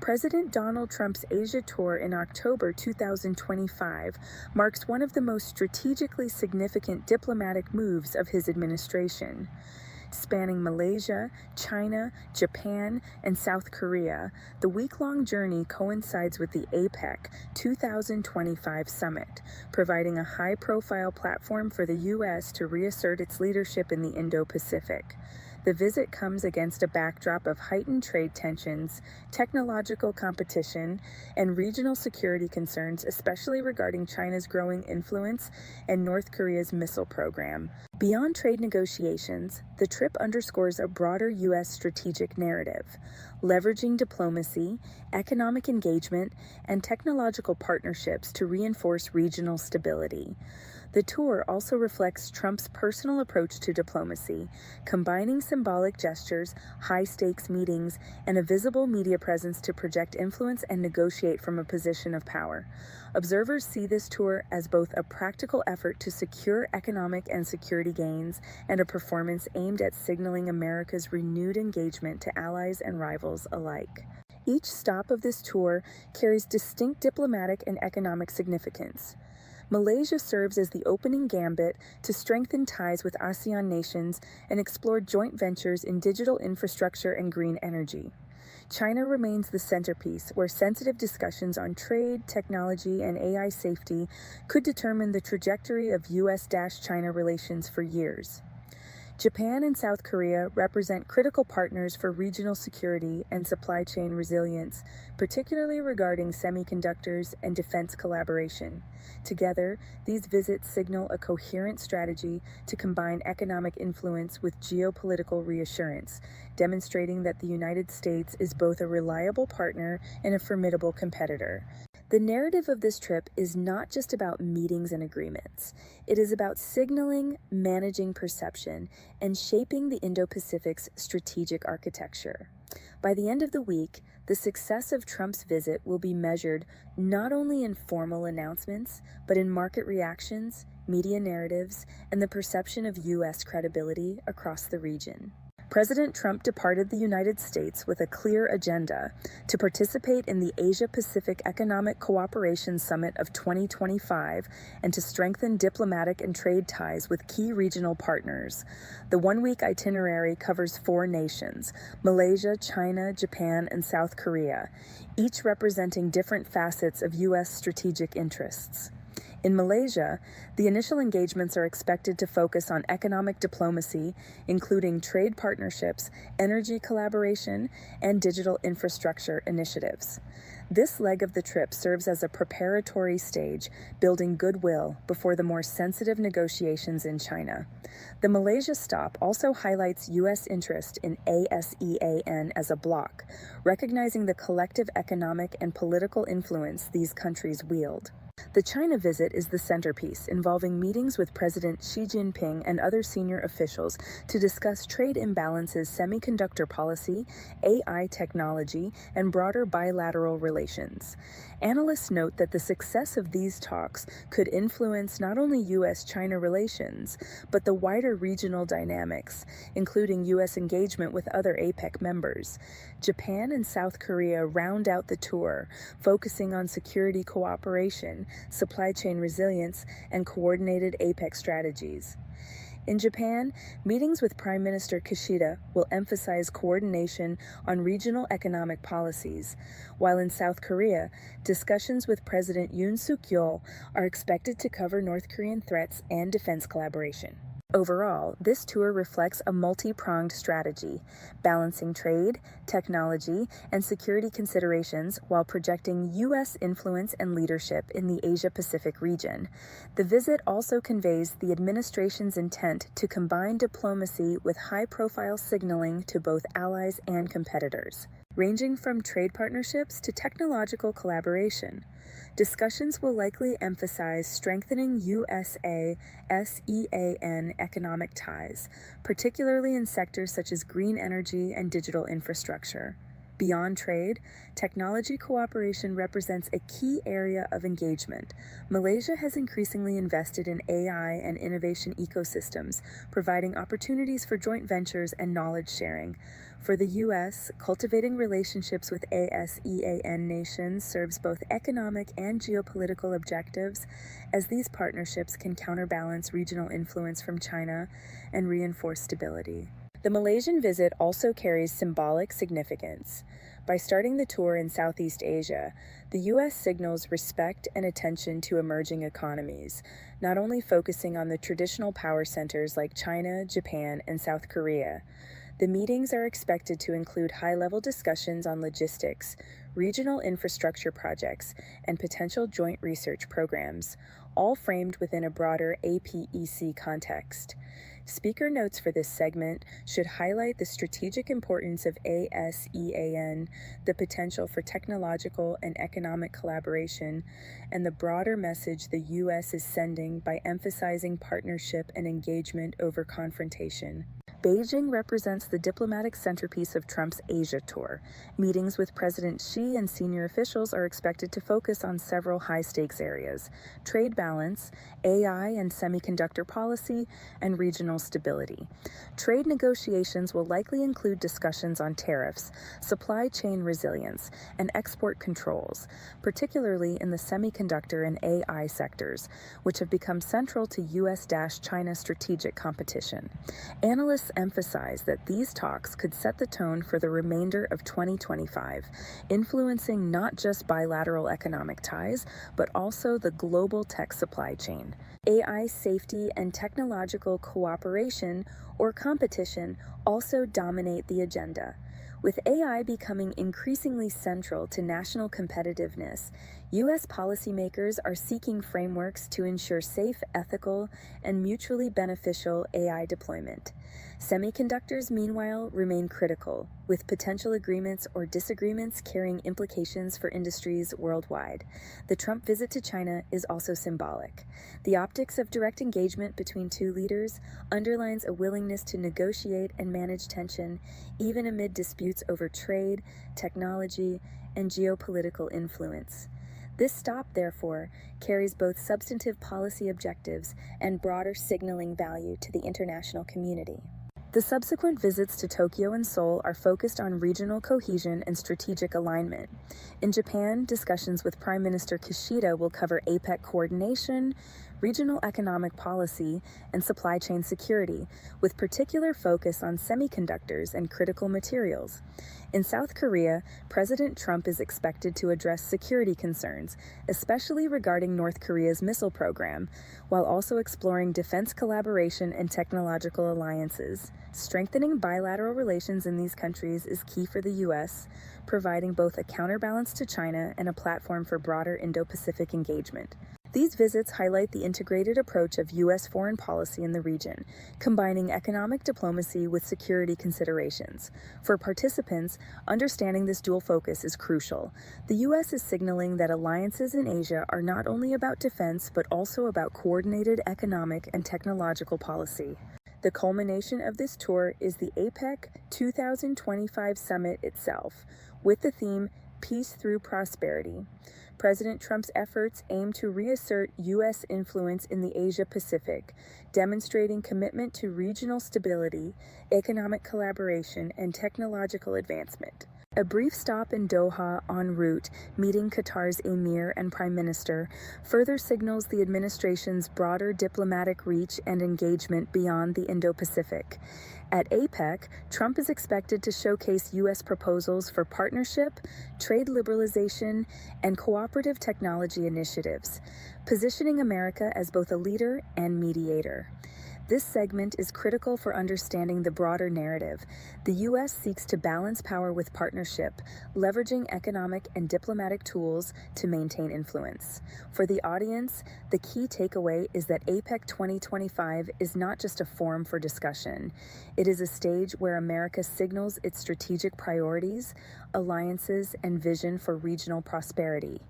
President Donald Trump's Asia tour in October 2025 marks one of the most strategically significant diplomatic moves of his administration. Spanning Malaysia, China, Japan, and South Korea, the week-long journey coincides with the APEC 2025 summit, providing a high-profile platform for the U.S. to reassert its leadership in the Indo-Pacific. The visit comes against a backdrop of heightened trade tensions, technological competition, and regional security concerns, especially regarding China's growing influence and North Korea's missile program. Beyond trade negotiations, the trip underscores a broader U.S. strategic narrative, leveraging diplomacy, economic engagement, and technological partnerships to reinforce regional stability. The tour also reflects Trump's personal approach to diplomacy, combining symbolic gestures, high-stakes meetings, and a visible media presence to project influence and negotiate from a position of power. Observers see this tour as both a practical effort to secure economic and security gains and a performance aimed at signaling America's renewed engagement to allies and rivals alike. Each stop of this tour carries distinct diplomatic and economic significance. Malaysia serves as the opening gambit to strengthen ties with ASEAN nations and explore joint ventures in digital infrastructure and green energy. China remains the centerpiece, where sensitive discussions on trade, technology, and AI safety could determine the trajectory of U.S.-China relations for years. Japan and South Korea represent critical partners for regional security and supply chain resilience, particularly regarding semiconductors and defense collaboration. Together, these visits signal a coherent strategy to combine economic influence with geopolitical reassurance, demonstrating that the United States is both a reliable partner and a formidable competitor. The narrative of this trip is not just about meetings and agreements. It is about signaling, managing perception, and shaping the Indo-Pacific's strategic architecture. By the end of the week, the success of Trump's visit will be measured not only in formal announcements, but in market reactions, media narratives, and the perception of U.S. credibility across the region. President Trump departed the United States with a clear agenda to participate in the Asia-Pacific Economic Cooperation Summit of 2025 and to strengthen diplomatic and trade ties with key regional partners. The one-week itinerary covers 4 nations: Malaysia, China, Japan, and South Korea, each representing different facets of U.S. strategic interests. In Malaysia, the initial engagements are expected to focus on economic diplomacy, including trade partnerships, energy collaboration, and digital infrastructure initiatives. This leg of the trip serves as a preparatory stage, building goodwill before the more sensitive negotiations in China. The Malaysia stop also highlights U.S. interest in ASEAN as a bloc, recognizing the collective economic and political influence these countries wield. The China visit is the centerpiece, involving meetings with President Xi Jinping and other senior officials to discuss trade imbalances, semiconductor policy, AI technology, and broader bilateral relations. Analysts note that the success of these talks could influence not only U.S.-China relations, but the wider regional dynamics, including U.S. engagement with other APEC members. Japan and South Korea round out the tour, focusing on security cooperation, supply chain resilience, and coordinated APEC strategies. In Japan, meetings with Prime Minister Kishida will emphasize coordination on regional economic policies, while in South Korea, discussions with President Yoon Suk-yeol are expected to cover North Korean threats and defense collaboration. Overall, this tour reflects a multi-pronged strategy, balancing trade, technology, and security considerations while projecting U.S. influence and leadership in the Asia-Pacific region. The visit also conveys the administration's intent to combine diplomacy with high-profile signaling to both allies and competitors. Ranging from trade partnerships to technological collaboration, discussions will likely emphasize strengthening USA-ASEAN economic ties, particularly in sectors such as green energy and digital infrastructure. Beyond trade, technology cooperation represents a key area of engagement. Malaysia has increasingly invested in AI and innovation ecosystems, providing opportunities for joint ventures and knowledge sharing. For the U.S., cultivating relationships with ASEAN nations serves both economic and geopolitical objectives, as these partnerships can counterbalance regional influence from China and reinforce stability. The Malaysian visit also carries symbolic significance. By starting the tour in Southeast Asia, the U.S. signals respect and attention to emerging economies, not only focusing on the traditional power centers like China, Japan, and South Korea. The meetings are expected to include high-level discussions on logistics, regional infrastructure projects, and potential joint research programs, all framed within a broader APEC context. Speaker notes for this segment should highlight the strategic importance of ASEAN, the potential for technological and economic collaboration, and the broader message the U.S. is sending by emphasizing partnership and engagement over confrontation. Beijing represents the diplomatic centerpiece of Trump's Asia tour. Meetings with President Xi and senior officials are expected to focus on several high-stakes areas: trade balance, AI and semiconductor policy, and regional stability. Trade negotiations will likely include discussions on tariffs, supply chain resilience, and export controls, particularly in the semiconductor and AI sectors, which have become central to U.S.-China strategic competition. Analysts emphasize that these talks could set the tone for the remainder of 2025, influencing not just bilateral economic ties, but also the global tech supply chain. AI safety and technological cooperation or competition also dominate the agenda. With AI becoming increasingly central to national competitiveness, U.S. policymakers are seeking frameworks to ensure safe, ethical, and mutually beneficial AI deployment. Semiconductors, meanwhile, remain critical, with potential agreements or disagreements carrying implications for industries worldwide. The Trump visit to China is also symbolic. The optics of direct engagement between two leaders underlines a willingness to negotiate and manage tension, even amid disputes over trade, technology, and geopolitical influence. This stop, therefore, carries both substantive policy objectives and broader signaling value to the international community. The subsequent visits to Tokyo and Seoul are focused on regional cohesion and strategic alignment. In Japan, discussions with Prime Minister Kishida will cover APEC coordination, regional economic policy, and supply chain security, with particular focus on semiconductors and critical materials. In South Korea, President Trump is expected to address security concerns, especially regarding North Korea's missile program, while also exploring defense collaboration and technological alliances. Strengthening bilateral relations in these countries is key for the U.S., providing both a counterbalance to China and a platform for broader Indo-Pacific engagement. These visits highlight the integrated approach of U.S. foreign policy in the region, combining economic diplomacy with security considerations. For participants, understanding this dual focus is crucial. The U.S. is signaling that alliances in Asia are not only about defense, but also about coordinated economic and technological policy. The culmination of this tour is the APEC 2025 summit itself, with the theme Peace Through Prosperity. President Trump's efforts aim to reassert U.S. influence in the Asia-Pacific, demonstrating commitment to regional stability, economic collaboration, and technological advancement. A brief stop in Doha en route, meeting Qatar's emir and prime minister, further signals the administration's broader diplomatic reach and engagement beyond the Indo-Pacific. At APEC, Trump is expected to showcase U.S. proposals for partnership, trade liberalization, and cooperative technology initiatives, positioning America as both a leader and mediator. This segment is critical for understanding the broader narrative. The U.S. seeks to balance power with partnership, leveraging economic and diplomatic tools to maintain influence. For the audience, the key takeaway is that APEC 2025 is not just a forum for discussion. It is a stage where America signals its strategic priorities, alliances, and vision for regional prosperity.